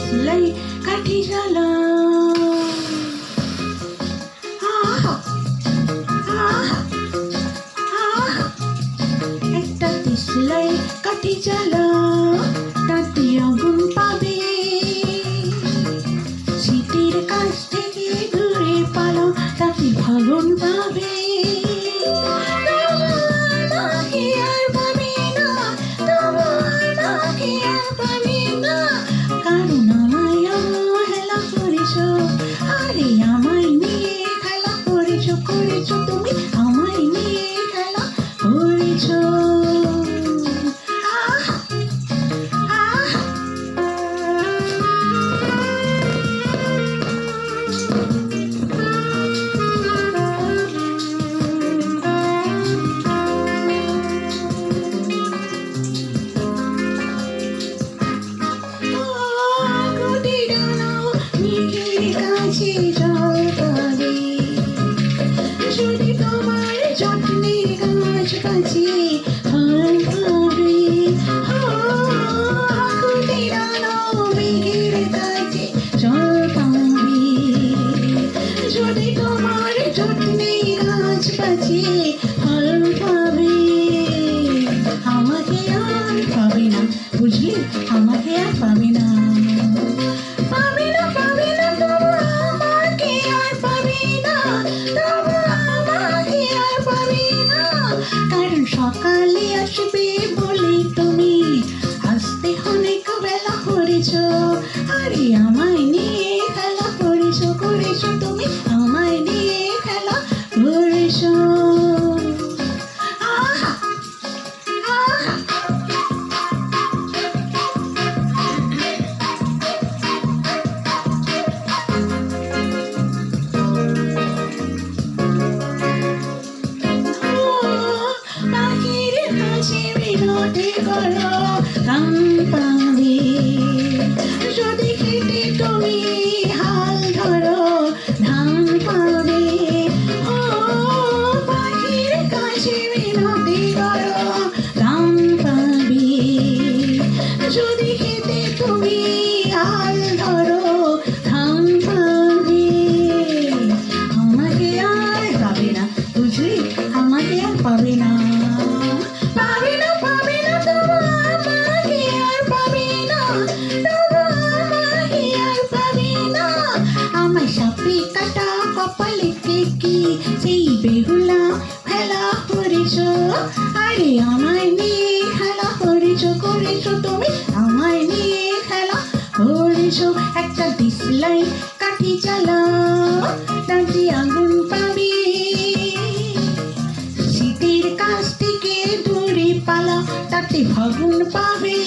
দিসলাই কাঠি জ্বালা। একটা দিসলাই কাঠি জ্বালা, তাতে আগুন পাবে। শীতের কাছ থেকে দূরে পালাও, তাতে ভাগুন পাবে। কারণ আমায় অবহেলা করেছ, আরে আমায় নিয়ে খেলা করেছ, তুমি আমায় নিয়ে খেলা করেছ। যদি তোমার যত্নের গাছ কাছে ফল পাবে, মেঘের কাছে জল পাবে। যদি তোমার যত্নের গাছ কাছে ফল পাবে, আমাকে আর পাবে না, বুঝলি, আমাকে আর পাবে না। কারণ সকালে আসবে বলে তুমি আসতে অনেক বেলা করেছ, আরে আমায় নিয়ে খেলা করেছ, তুমি আমায় নিয়ে খেলা করেছ। গান পাবে, যদি খেতে তুমি হাল ধরো ধান পাবে। ও পাখির কাছে মিনতি করো, গান পাবে। যদি খেতে তুমি হাল ধরো ধান পাবে, আমাকে আর পাবে না, বুঝলি, আমাকে আর পাবে না। সাপে কাটা কপালে কি সেই বেহুলা খেলা করেছ, আরে আমায় নিয়ে খেলা করেছ, তুমি আমায় নিয়ে খেলা করেছ। একটা দিসলাই কাঠি জ্বালা, তাতে আগুন পাবে। শীতের কাছ থেকে দূরে পালা, তাতে ভাগুন পাবে।